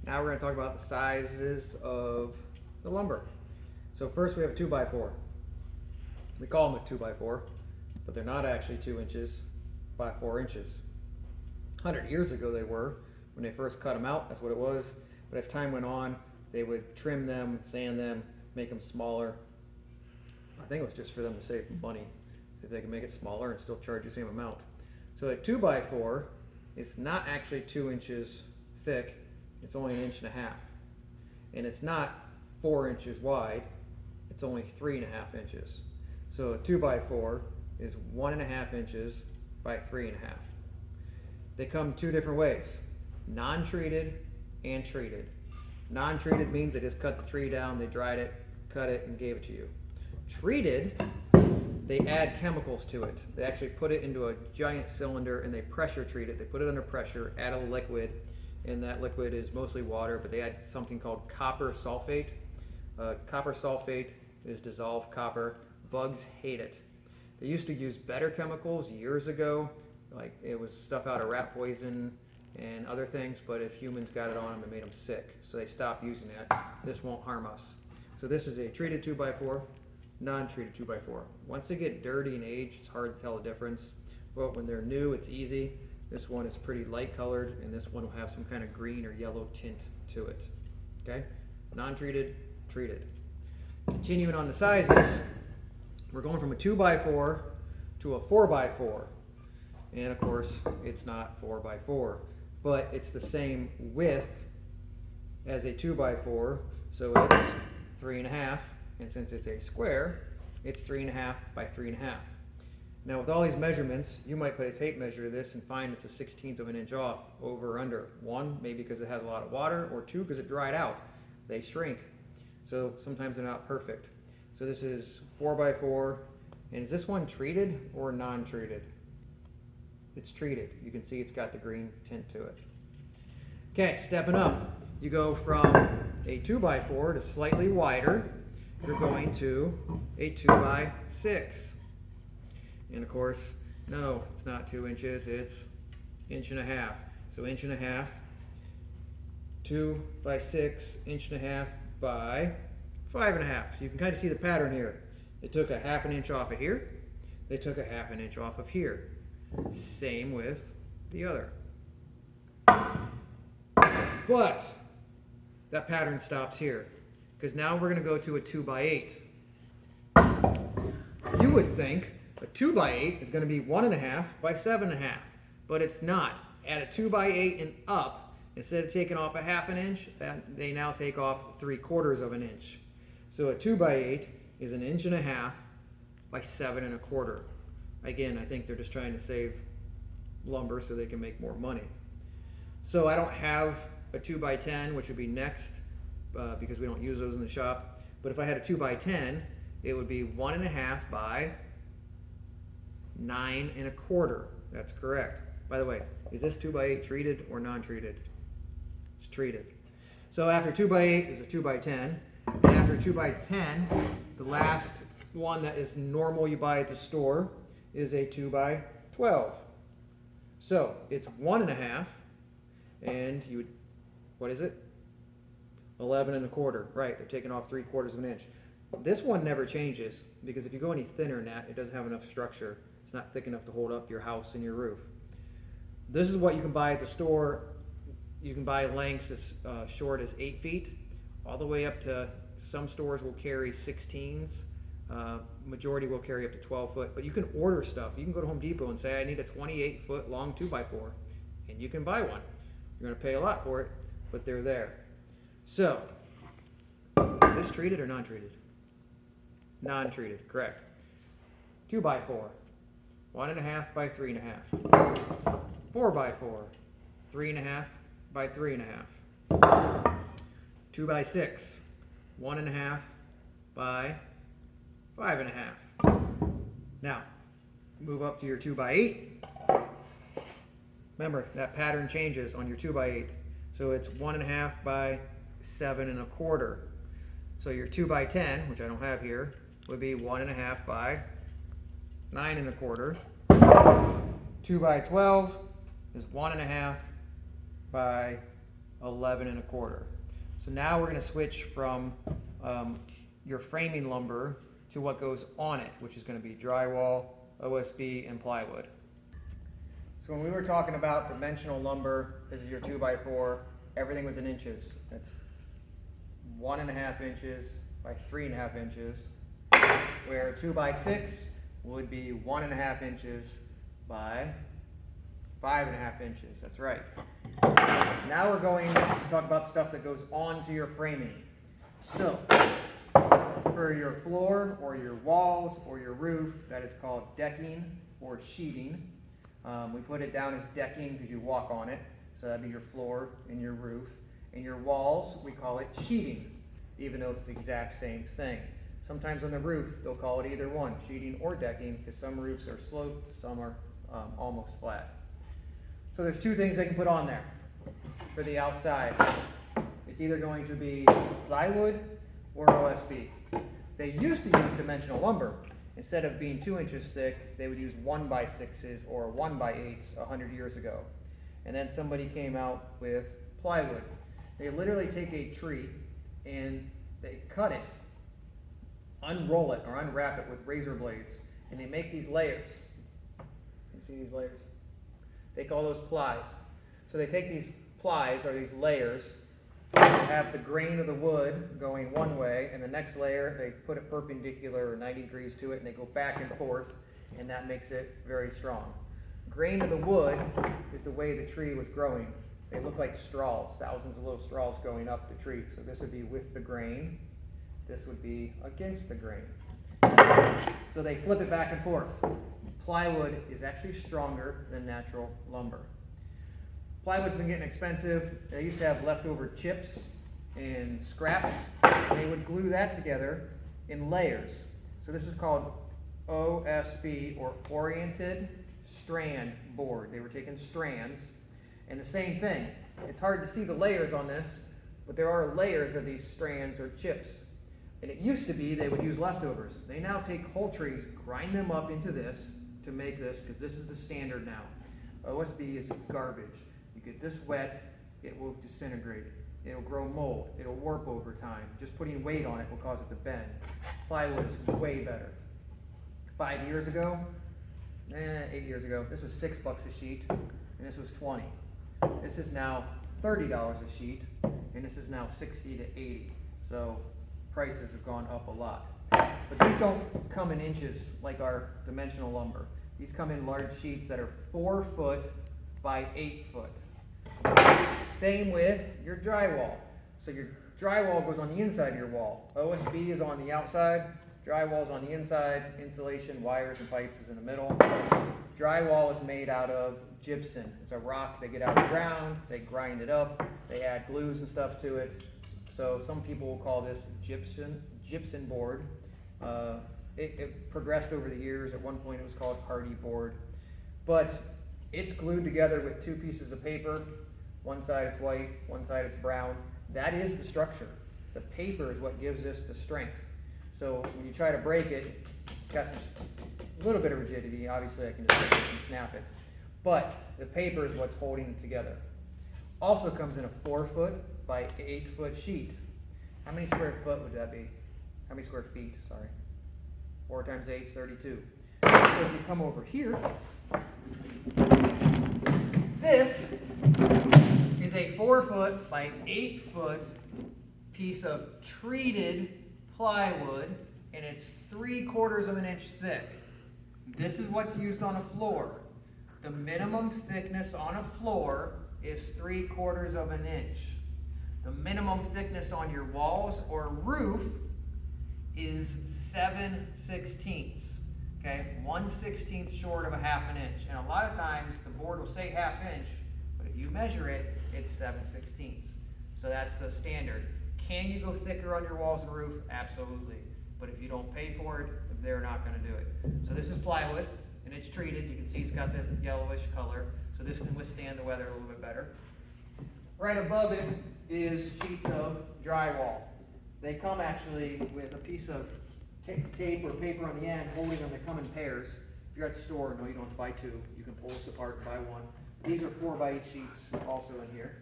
Now we're going to talk about the sizes of the lumber. So first we have a 2x4. We call them a 2x4, but they're not actually 2 inches by 4 inches. 100 years ago they were. When they first cut them out, that's what it was. But as time went on, they would trim them, sand them, make them smaller. I think it was just for them to save money, if they can make it smaller and still charge the same amount. So a 2x4 is not actually 2 inches thick, it's only 1.5 inches. And it's not 4 inches wide, it's only 3.5 inches. So a 2x4 is 1.5 inches by 3.5. They come 2 different ways, non-treated and treated. Non-treated means they just cut the tree down, they dried it, cut it, and gave it to you. Treated, they add chemicals to it. They actually put it into a giant cylinder and they pressure treat it. They put it under pressure, add a liquid, and that liquid is mostly water, but they add something called copper sulfate. Copper sulfate is dissolved copper. Bugs hate it. They used to use better chemicals years ago, like it was stuff out of rat poison and other things, but if humans got it on them, it made them sick. So they stopped using that. This won't harm us. So this is a treated 2x4, non-treated 2x4. Once they get dirty and aged, it's hard to tell the difference. But when they're new, it's easy. This one is pretty light colored, and this one will have some kind of green or yellow tint to it. Okay? Non-treated, treated. Continuing on the sizes, we're going from a 2x4 to a 4x4. And of course, it's not 4x4, but it's the same width as a 2x4, so it's 3.5, and since it's a square, it's 3.5 by 3.5. Now with all these measurements, you might put a tape measure to this and find it's a 1/16 of an inch off, over or under. 1, maybe because it has a lot of water, or 2, because it dried out. They shrink, so sometimes they're not perfect. So this is 4x4, and is this one treated or non-treated? It's treated. You can see it's got the green tint to it. Okay, stepping up. You go from a 2x4 to slightly wider. You're going to a 2x6. And of course, no, it's not 2 inches, it's 1.5 inches. So 1.5 inches, 2x6, 1.5 inches by 5.5. So you can kind of see the pattern here. They took a 1/2 inch off of here. They took a 1/2 inch off of here. Same with the other. But that pattern stops here, because now we're going to go to a 2x8. You would think a 2x8 is going to be 1.5 by 7.5, but it's not. At a 2x8 and up, instead of taking off a 1/2 inch, they now take off 3/4 of an inch. So a 2x8 is 1.5 inches by 7.25. Again, I think they're just trying to save lumber so they can make more money. So I don't have a 2x10, which would be next, because we don't use those in the shop. But if I had a 2x10, it would be 1.5 by 9.25. That's correct. By the way, is this 2x8 treated or non-treated? It's treated. So after 2x8 is a 2x10. And after 2x10, the last one that is normal you buy at the store is a 2x12. So it's 1.5, and you would, what is it? 11.25. Right, they're taking off 3/4 of an inch. This one never changes, because if you go any thinner than that, it doesn't have enough structure. It's not thick enough to hold up your house and your roof. This is what you can buy at the store. You can buy lengths as short as 8 feet, all the way up to, some stores will carry 16s. Majority will carry up to 12 foot, but you can order stuff. You can go to Home Depot and say, I need a 28-foot long 2x4, and you can buy one. You're going to pay a lot for it, but they're there. So, is this treated or non-treated? Non-treated, correct. 2x4, 1.5 by 3.5. 4x4, 3.5 by 3.5. 2x6, 1.5 by 5.5. Now, move up to your 2x8. Remember, that pattern changes on your 2x8. So it's 1.5 by 7.25. So your 2x10, which I don't have here, would be 1.5 by 9.25. 2x12 is 1.5 by 11 1/4. So now we're going to switch from your framing lumber to what goes on it, which is going to be drywall, OSB, and plywood. So when we were talking about dimensional lumber, this is your 2x4, everything was in inches. That's 1.5 inches by 3.5 inches, where a 2x6 would be 1.5 inches by 5.5 inches. That's right. Now we're going to talk about stuff that goes onto your framing. So for your floor or your walls or your roof, that is called decking or sheeting. We put it down as decking because you walk on it, so that'd be your floor and your roof. And your walls, we call it sheeting, even though it's the exact same thing. Sometimes on the roof, they'll call it either one, sheeting or decking, because some roofs are sloped, some are almost flat. So there's two things they can put on there for the outside. It's either going to be plywood or OSB. They used to use dimensional lumber. Instead of being 2 inches thick, they would use 1x6s or 1x8s 100 years ago. And then somebody came out with plywood. They literally take a tree and they cut it, unroll it or unwrap it with razor blades, and they make these layers. You see these layers? They call those plies. So they take these plies, or these layers, have the grain of the wood going one way, and the next layer they put it perpendicular or 90 degrees to it, and they go back and forth, and that makes it very strong. Grain of the wood is the way the tree was growing. They look like straws, thousands of little straws going up the tree. So this would be with the grain, this would be against the grain. So they flip it back and forth. Plywood is actually stronger than natural lumber. Plywood's been getting expensive. They used to have leftover chips and scraps, and they would glue that together in layers. So this is called OSB, or oriented strand board. They were taking strands, and the same thing. It's hard to see the layers on this, but there are layers of these strands or chips. And it used to be they would use leftovers. They now take whole trees, grind them up into this to make this, because this is the standard now. OSB is garbage. You get this wet, it will disintegrate. It'll grow mold. It'll warp over time. Just putting weight on it will cause it to bend. Plywood is way better. 8 years ago, this was $6 a sheet, and this was 20. This is now $30 a sheet, and this is now 60 to 80. So prices have gone up a lot. But these don't come in inches like our dimensional lumber. These come in large sheets that are 4 foot by 8 foot. Same with your drywall. So your drywall goes on the inside of your wall. OSB is on the outside, drywall is on the inside, insulation, wires, and pipes is in the middle. Drywall is made out of gypsum. It's a rock they get out of the ground, they grind it up, they add glues and stuff to it. So some people will call this gypsum board. It progressed over the years. At one point it was called hardy board. But it's glued together with 2 pieces of paper. One side it's white, one side it's brown. That is the structure. The paper is what gives this the strength. So when you try to break it, it's got a little bit of rigidity. Obviously I can just take this and snap it. But the paper is what's holding it together. Also comes in a 4 foot by 8 foot sheet. How many square foot would that be? How many square feet, sorry. 4 times 8 is 32. So if you come over here, this is a 4 foot by 8 foot piece of treated plywood, and it's 3/4 of an inch thick. This is what's used on a floor. The minimum thickness on a floor is 3/4 of an inch. The minimum thickness on your walls or roof is 7/16. Okay, 1/16 short of a 1/2 inch. And a lot of times the board will say 1/2 inch, but if you measure it, it's 7/16. So that's the standard. Can you go thicker on your walls and roof? Absolutely. But if you don't pay for it, they're not going to do it. So this is plywood, and it's treated. You can see it's got the yellowish color, so this can withstand the weather a little bit better. Right above it is sheets of drywall. They come actually with a piece of tape or paper on the end holding them. They come in pairs. If you're at the store, no, you don't have to buy 2. You can pull this apart and buy 1. These are 4 by 8 sheets also in here.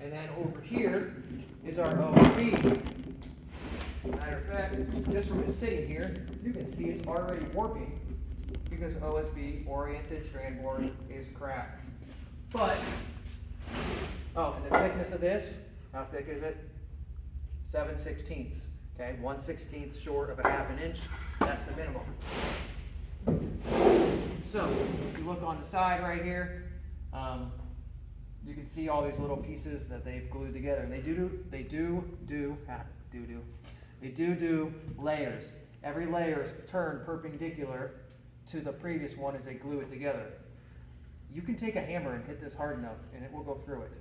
And then over here is our OSB. Matter of fact, just from it sitting here, you can see it's already warping because OSB, oriented strand board, is cracked. But, oh, and the thickness of this, how thick is it? 7/16. Okay, 1/16 short of a ½ inch. That's the minimum. So, if you look on the side right here, you can see all these little pieces that they've glued together, and they do layers. Every layer is turned perpendicular to the previous one as they glue it together. You can take a hammer and hit this hard enough, and it will go through it.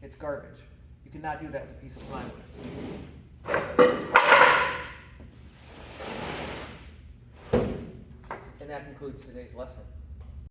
It's garbage. You cannot do that with a piece of plywood. And that concludes today's lesson.